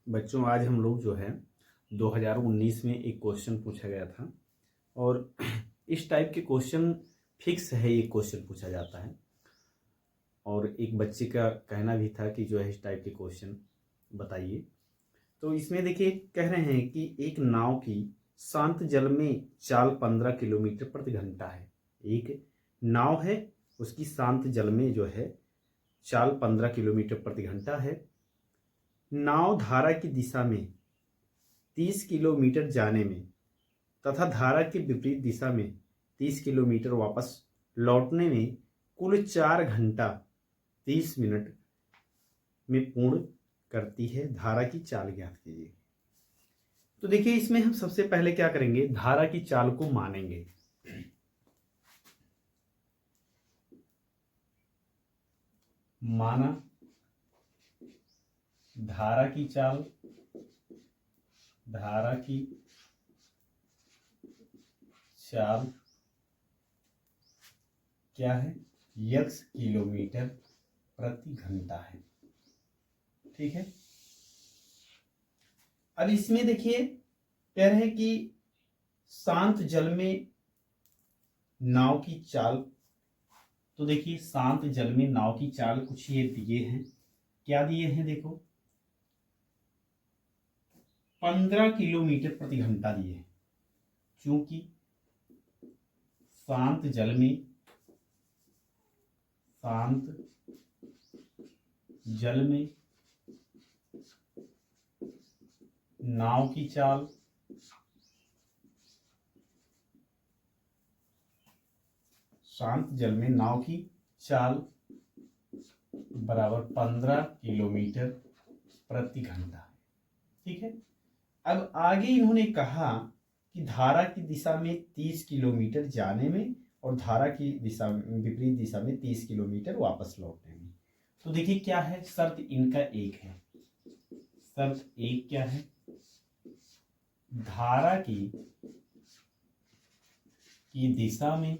बच्चों आज हम लोग जो है 2019 में एक क्वेश्चन पूछा गया था और इस टाइप के क्वेश्चन फिक्स है, ये क्वेश्चन पूछा जाता है। और एक बच्चे का कहना भी था कि जो है इस टाइप के क्वेश्चन बताइए। तो इसमें देखिए कह रहे हैं कि एक नाव की शांत जल में चाल 15 किलोमीटर प्रति घंटा है। एक नाव है, उसकी शांत जल में जो है चाल 15 किलोमीटर प्रति घंटा है। नाव धारा की दिशा में 30 किलोमीटर जाने में तथा धारा के विपरीत दिशा में 30 किलोमीटर वापस लौटने में कुल 4 घंटा 30 मिनट में पूर्ण करती है। धारा की चाल ज्ञात कीजिए। तो देखिए इसमें हम सबसे पहले क्या करेंगे, धारा की चाल को मानेंगे। माना धारा की चाल, धारा की चाल क्या है, x किलोमीटर प्रति घंटा है। ठीक है। अब इसमें देखिए कह रहे हैं कि शांत जल में नाव की चाल, तो देखिए शांत जल में नाव की चाल कुछ ये दिए हैं। क्या दिए हैं, देखो 15 किलोमीटर प्रति घंटा दिए हैं। क्योंकि शांत जल में नाव की चाल बराबर 15 किलोमीटर प्रति घंटा है। ठीक है। अब आगे इन्होंने कहा कि धारा की दिशा में 30 किलोमीटर जाने में और धारा की दिशा विपरीत दिशा में 30 किलोमीटर वापस लौटने में। तो देखिए क्या है, शर्त इनका एक है। शर्त एक क्या है, धारा की दिशा में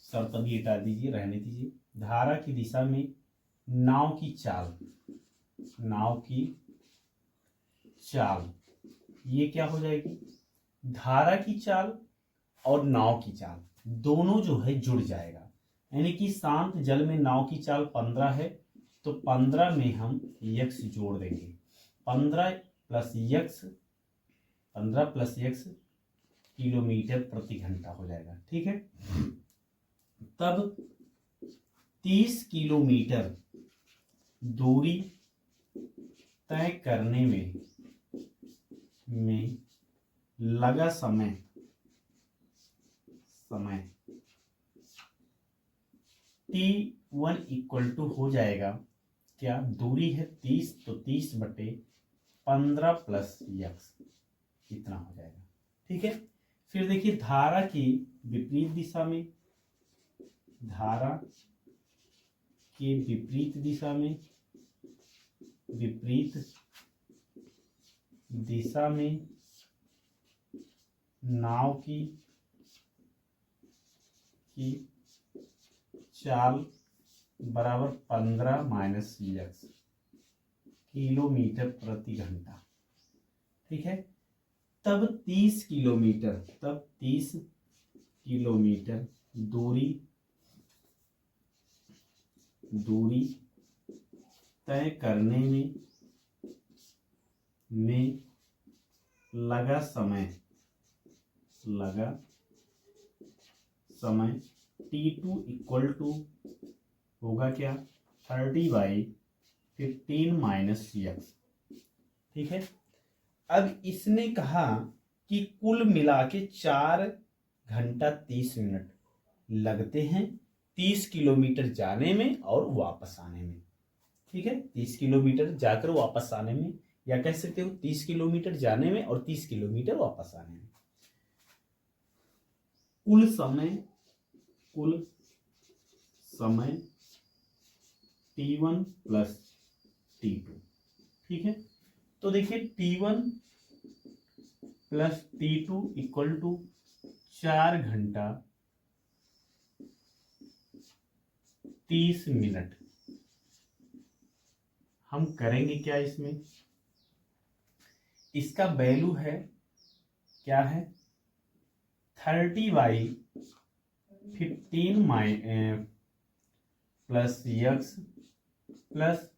शर्त भी हटा दीजिए, रहने दीजिए। धारा की दिशा में नाव की चाल ये क्या हो जाएगी, धारा की चाल और नाव की चाल दोनों जो है जुड़ जाएगा। यानी कि शांत जल में नाव की चाल 15 है, तो 15 में हम x जोड़ देंगे। 15 प्लस x किलोमीटर प्रति घंटा हो जाएगा। ठीक है। तब 30 किलोमीटर दूरी तय करने में लगा समय T1 इक्वल टू हो जाएगा क्या, दूरी है 30, तो 30/15 प्लस x इतना हो जाएगा। ठीक है। फिर देखिए धारा की विपरीत दिशा में, नाव की चाल बराबर 15 माइनस x किलोमीटर प्रति घंटा। ठीक है। तब 30 किलोमीटर दूरी तय करने में लगा समय T2 इक्वल टू होगा क्या, 30/15 माइनस x। ठीक है। अब इसने कहा कि कुल मिला के 4 घंटा 30 मिनट लगते हैं 30 किलोमीटर जाने में और वापस आने में। ठीक है। 30 किलोमीटर जाकर वापस आने में, या कह सकते हो 30 किलोमीटर जाने में और 30 किलोमीटर वापस आने में। कुल समय T1 प्लस T2। ठीक है। तो देखिए T1 plus T2 equal to 4 घंटा 30 मिनट हम करेंगे क्या इसमें, इसका वैल्यू है क्या है 30/15 plus x plus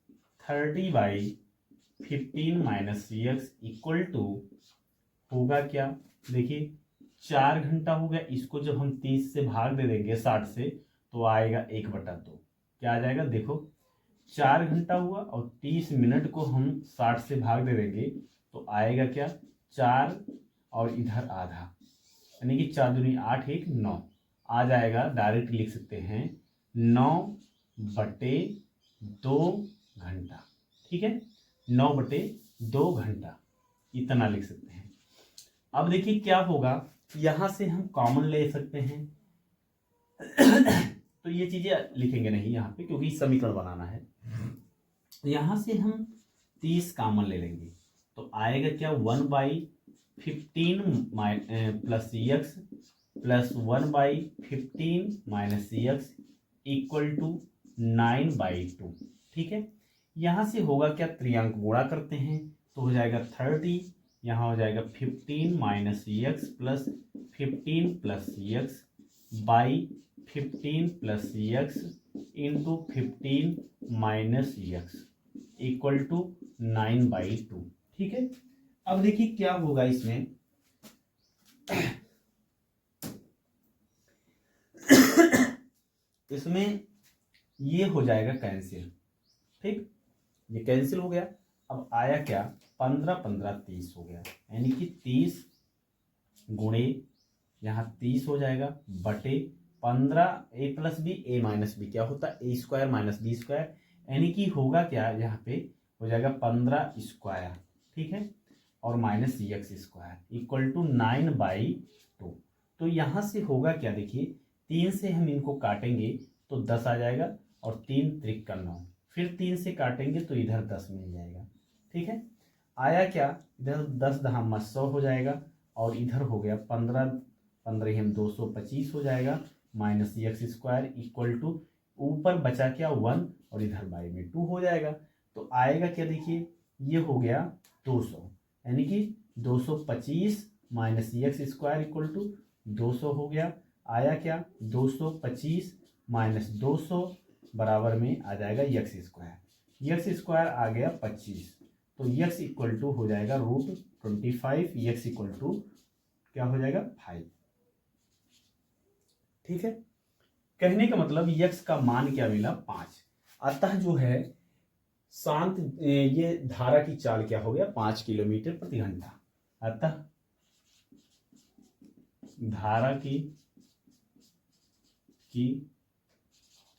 30/15 minus x equal to होगा क्या। देखिए 4 घंटा हो गया, इसको जब हम 30 से भाग दे देंगे 60 से तो आएगा 1/2। क्या आ जाएगा देखो 4 घंटा हुआ और 30 मिनट को हम 60 से भाग दे देंगे तो आएगा क्या 4 और इधर आधा, यानी कि 4 दूनी 8 1 9 आ जाएगा। डायरेक्ट लिख सकते हैं 9/2 घंटा। ठीक है 9/2 घंटा इतना लिख सकते हैं। अब देखिए क्या होगा, यहां से हम कॉमन ले सकते हैं तो ये चीजें लिखेंगे नहीं यहाँ पे क्योंकि समीकरण बनाना है। यहां से हम 30 कॉमन ले लेंगे तो आएगा क्या 1/15 plus x plus 1/15 minus x equal to 9/2। ठीक है यहां से होगा क्या, त्रियांक गुणा करते हैं तो हो जाएगा 30, यहाँ हो जाएगा 15 minus x plus 15 plus x by 15 plus x into 15 minus x equal to 9/2। ठीक है अब देखिए क्या होगा इसमें इसमें ये हो जाएगा कैंसिल। ठीक ये कैंसिल हो गया। अब आया क्या 15 15 30 हो गया, यानी कि 30 गुणे यहाँ 30 हो जाएगा बटे 15 a plus b a minus b क्या होता है a square minus b square, यानी कि होगा क्या यहाँ पे हो जाएगा 15 स्क्वायर। ठीक है और minus x square equal to 9/2। तो यहाँ से होगा क्या देखिए 3 से हम इनको काटेंगे तो 10 आ जाएगा और 3 त्रिक का 9, फिर 3 से काटेंगे तो इधर 10 मिल जाएगा। ठीक है आया क्या इधर 10 दहामा 100 हो जाएगा और इधर हो गया 15 15 हम 225 हो जाएगा minus x square equal to ऊपर बचा क्या 1 और इधर बाई में 2 हो जाएगा। तो आएगा क्या देखिए ये हो गया 200, यानी कि 225 minus x square equal to 200 हो गया। आया क्या 225 माइनस 200 बराबर में आ जाएगा यक्स स्क्वायर, यक्स स्क्वायर आ गया 25 तो यक्स इक्वल टू हो जाएगा √25, यक्स इक्वल टू क्या हो जाएगा 5। ठीक है कहने का मतलब यक्स का मान क्या मिला 5। अतः जो है शांत ये धारा की चाल क्या हो गया 5 किलोमीटर प्रति घंटा। अतः धारा की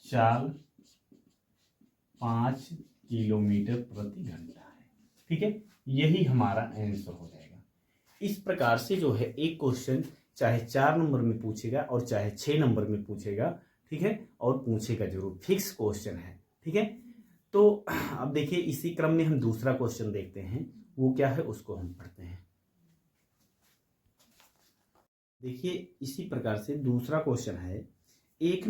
चाल 5 किलोमीटर प्रति घंटा है। ठीक है यही हमारा आंसर हो जाएगा। इस प्रकार से जो है एक क्वेश्चन चाहे 4 नंबर में पूछेगा और चाहे 6 नंबर में पूछेगा। ठीक है और पूछेगा जरूर, फिक्स क्वेश्चन है। ठीक है तो अब देखिए इसी क्रम में हम दूसरा क्वेश्चन देखते हैं, वो क्या है उसको हम पढ़ते हैं। देखिए इसी प्रकार से दूसरा क्वेश्चन है, एक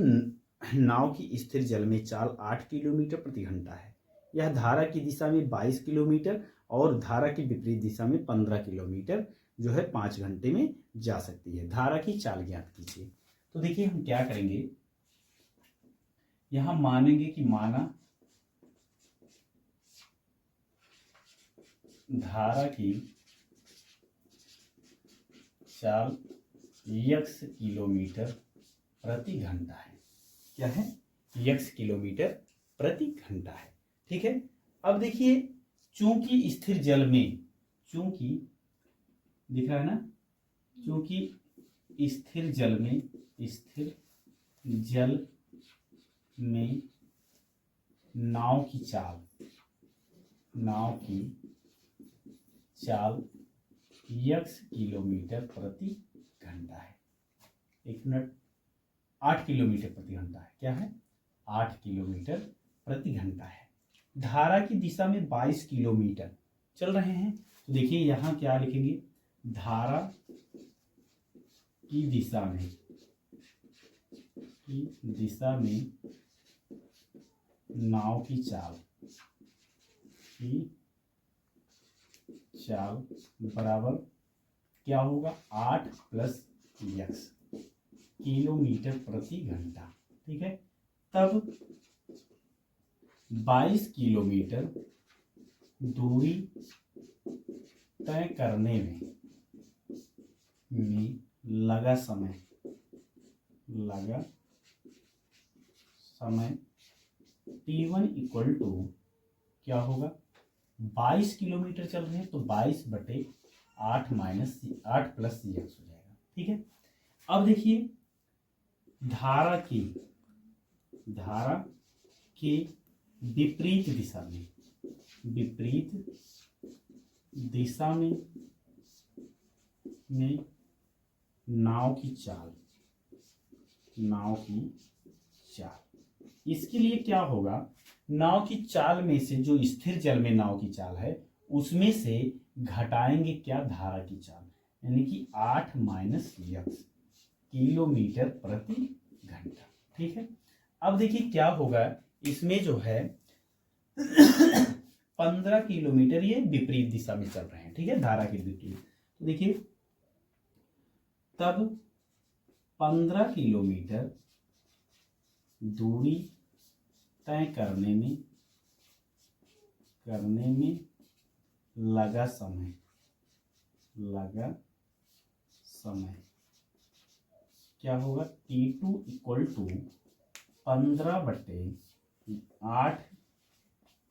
नाव की स्थिर जल में चाल 8 किलोमीटर प्रति घंटा है। यह धारा की दिशा में 22 किलोमीटर और धारा की विपरीत दिशा में 15 किलोमीटर जो है 5 घंटे में जा सकती है। धारा की चाल ज्ञात कीजिए। तो देखिए हम क्या करेंगे, यहां मानेंगे कि माना धारा की चाल यक्स किलोमीटर प्रति घंटा है। क्या है यक्स किलोमीटर प्रति घंटा है। ठीक है अब देखिए चूंकि स्थिर जल में, चूंकि दिख रहा है ना, चूंकि स्थिर जल में नाव की चाल यक्स किलोमीटर प्रति घंटा है। 1 मिनट 8 किलोमीटर प्रति घंटा है। क्या है 8 किलोमीटर प्रति घंटा है। धारा की दिशा में 22 किलोमीटर चल रहे हैं। तो देखिए यहां क्या लिखेंगे, धारा की दिशा में नाव की चाल की चाल बराबर क्या होगा 8 प्लस यक्स किलोमीटर प्रति घंटा। ठीक है, तब 22 किलोमीटर दूरी तय करने में लगा समय T1 इक्वल टू क्या होगा 22 किलोमीटर चल रहे हैं तो 22/8 माइनस 8 प्लस यक्स हो जाएगा। ठीक है, अब देखिए धारा के विपरीत दिशा में नाव की चाल इसके लिए क्या होगा, नाव की चाल में से जो स्थिर जल में नाव की चाल है उसमें से घटाएंगे क्या धारा की चाल, यानी कि 8 माइनस यक्स किलोमीटर प्रति घंटा। ठीक है, अब देखिए क्या होगा, इसमें जो है 15 किलोमीटर ये विपरीत दिशा में चल रहे हैं। ठीक है, धारा के विपरीत, तो देखिए तब 15 किलोमीटर दूरी तय करने में लगा समय क्या होगा T2 equal to 15/8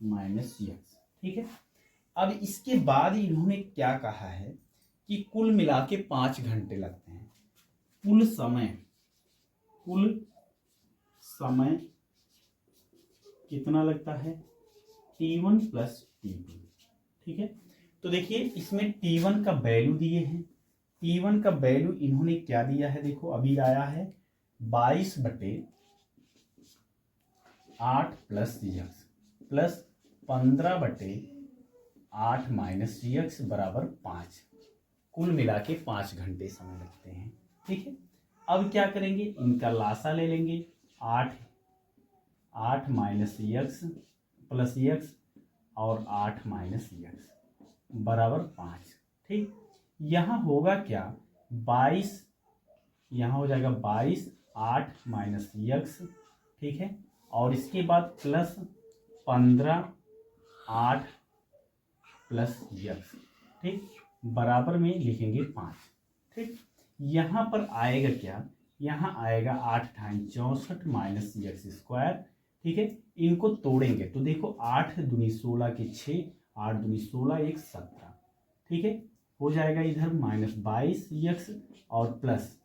minus x. ठीक है, अब इसके बाद इन्होंने क्या कहा है कि कुल मिला के 5 घंटे लगते हैं। कुल समय कितना लगता है T1 प्लस T2। ठीक है, तो देखिए इसमें T1 का वैल्यू दिए हैं। T1 का वैल्यू इन्होंने क्या दिया है, देखो अभी आया है 22/8 plus x plus 15/8 minus x बराबर 5। कुल मिला के 5 घंटे समय लगते हैं। ठीक है, अब क्या करेंगे, इनका लासा ले लेंगे, 8 माइनस यक्स प्लस यक्स और 8 माइनस यक्स बराबर 5। ठीक, यहाँ होगा क्या 22, यहाँ हो जाएगा 22 8 माइनस यक्स। ठीक है, और इसके बाद प्लस 15 8 प्लस यक्स। ठीक, बराबर में लिखेंगे 5। ठीक, यहाँ पर आएगा क्या, यहाँ आएगा 8 टाइम 64 माइनस यक्स स्क्वायर। ठीक है, इनको तोड़ेंगे तो देखो 8 दूनी 16 के 6, 8 दूनी 16 1 17। ठीक है, हो जाएगा इधर माइनस 22 यक्स और प्लस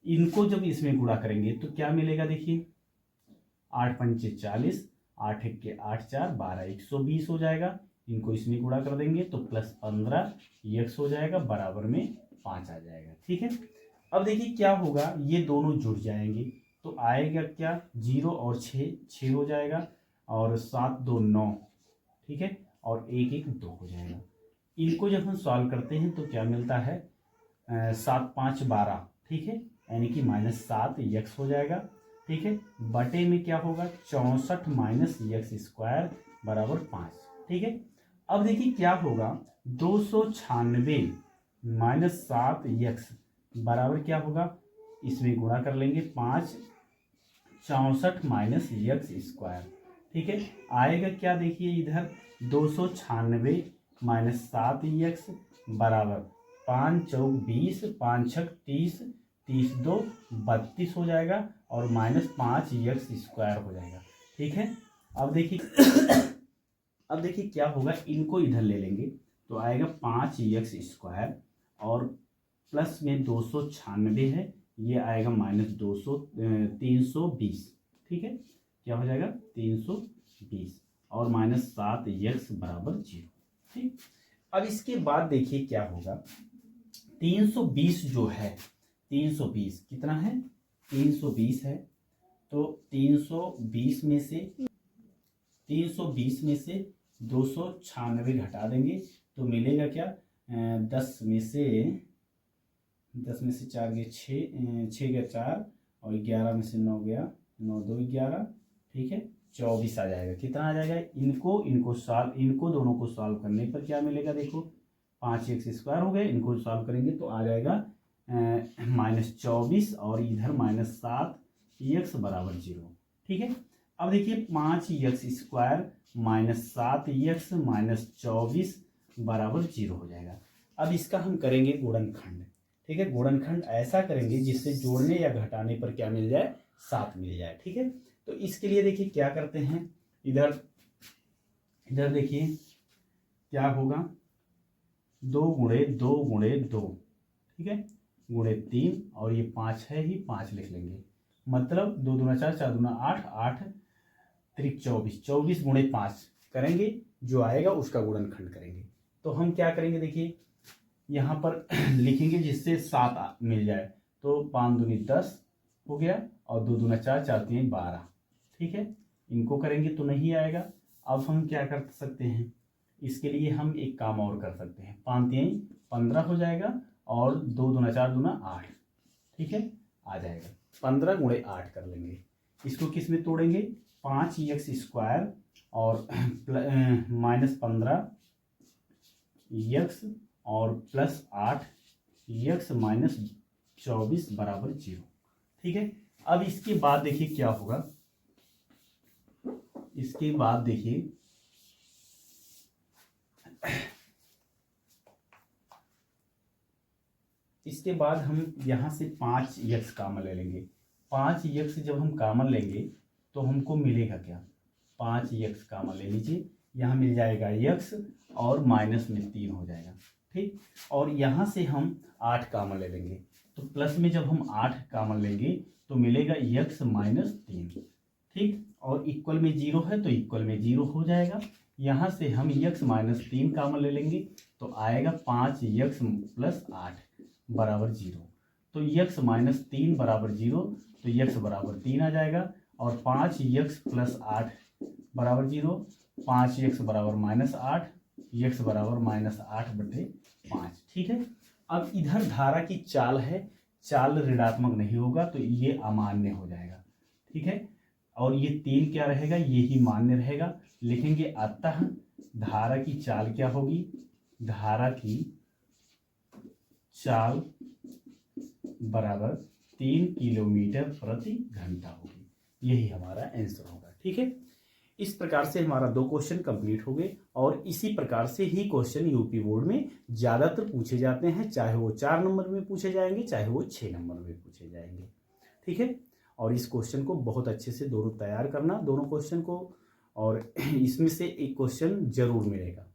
इनको जब इसमें गुणा करेंगे तो क्या मिलेगा, देखिए 8 पंचे 40, 8 के 8 4 12 120 हो जाएगा। इनको इसमें गुणा कर देंगे तो प्लस 15 यक्स हो जाएगा, बराबर में 5 आ जाएगा। ठीक है, अब देखिए क्या होगा, ये दोनों जुड़ जाएंगे तो आएगा क्या 0 और 6 हो जाएगा और 7 2 9। ठीक है, और 1 1 2 हो जाएगा। इनको जब हम सॉल्व करते हैं तो क्या मिलता है 7 5 12। ठीक है, यानी कि माइनस 7 यक्स हो जाएगा। ठीक है, बटे में क्या होगा 64 माइनस यक्स स्क्वायर बराबर 5। ठीक है, अब देखिए क्या होगा 296 माइनस 7 यक्स बराबर क्या होगा, इसमें गुणा कर लेंगे 5 64 माइनस यक्स स्क्वायर। ठीक है, आएगा क्या, देखिए इधर 296 माइनस 7 यक्स बराबर 5 चौक 20 5 छक 30 30 2 32 हो जाएगा और माइनस 5 यक्स स्क्वायर हो जाएगा। ठीक है, अब देखिए क्या होगा, इनको इधर ले लेंगे तो आएगा 5 यक्स स्क्वायर और प्लस में 296 है, ये आएगा माइनस 320। ठीक है, क्या हो जाएगा 320 और माइनस 7 यक्स बराबर 0। ठीक, अब इसके बाद देखिए क्या होगा 320 जो है 320 कितना है 320 है, तो 320 में से 296 घटा देंगे तो मिलेगा क्या 10 में से 4 गए 6 गया 4 और 11 में से 9 गया 9 2 11। ठीक है, 24 आ जाएगा। कितना आ जाएगा? इनको दोनों को सॉल्व करने पर क्या मिलेगा? देखो 5x² हो गए, इनको सॉल्व करेंगे तो आ जाएगा -24 और इधर -7x बराबर 0। ठीक है, अब देखिए 5x² -7x -24 बराबर 0 हो जाएगा। अब इसका हम करेंगे गुणनखंड। ठीक है, गुणनखंड ऐसा करेंगे जिससे जोड़ने या घटाने पर क्या मिल जाए? 7 मिल जाए। ठीक है, तो इसके लिए देखिए क्या करते हैं, इधर देखिए क्या होगा, 2 गुणे 2 गुणे 2, ठीक है, गुणे 3 और ये 5 है ही, 5 लिख लेंगे। मतलब 2 दूना 4, 4 दूना 8, 8 त्रिक 24, 24 गुणे 5 करेंगे, जो आएगा उसका गुणनखंड करेंगे। तो हम क्या करेंगे, देखिए यहाँ पर लिखेंगे जिससे 7 मिल जाए। तो 5 दूनी 10 हो गया और 2 दूना 4, 4 तीन 12। ठीक है, इनको करेंगे तो नहीं आएगा। अब हम क्या कर सकते हैं, इसके लिए हम एक काम और कर सकते हैं। 5 तीन 15 हो जाएगा और 2 दूना 4 दूना 8। ठीक है, आ जाएगा 15 गुणे 8 कर लेंगे। इसको किस में तोड़ेंगे? 5x² और -15 x और +8x -24 बराबर 0। ठीक है, अब इसके बाद देखिए क्या होगा, इसके बाद देखिए इसके बाद हम यहाँ से 5x कॉमन ले लेंगे। 5x जब हम कॉमन लेंगे तो हमको मिलेगा क्या? 5x कॉमन ले लीजिए, यहाँ मिल जाएगा x और माइनस में 3 हो जाएगा। ठीक, और यहाँ से हम 8 कॉमन ले लेंगे, तो प्लस में जब हम 8 कॉमन लेंगे तो मिलेगा x -3। ठीक, और इक्वल में 0 है तो इक्वल में 0 हो जाएगा। यहाँ से हम x -3 कॉमन ले लेंगे तो आएगा 5x + 8 बराबर 0। तो x -3 बराबर 0, तो x बराबर 3 आ जाएगा। और 5x + 8 बराबर 0, 5x बराबर -8, x बराबर -8/5। ठीक है, अब इधर धारा की चाल है, चाल ऋणात्मक नहीं होगा तो ये अमान्य हो जाएगा। ठीक है, और ये 3 क्या रहेगा? ये ही मान्य रहेगा। लिखेंगे अतः धारा की चाल क्या होगी? धारा की चाल बराबर 3 किलोमीटर प्रति घंटा होगी। यही हमारा आंसर होगा। ठीक है, इस प्रकार से हमारा 2 क्वेश्चन कंप्लीट हो गए और इसी प्रकार से ही क्वेश्चन यूपी बोर्ड में ज़्यादातर पूछे जाते हैं, चाहे वो 4 नंबर में पूछे जाएंगे, चाहे वो 6 नंबर में पूछे जाएंगे। ठीक है, और इस क्वेश्चन को बहुत अच्छे से दोनों तैयार करना, दोनों क्वेश्चन को, और इसमें से एक क्वेश्चन जरूर मिलेगा।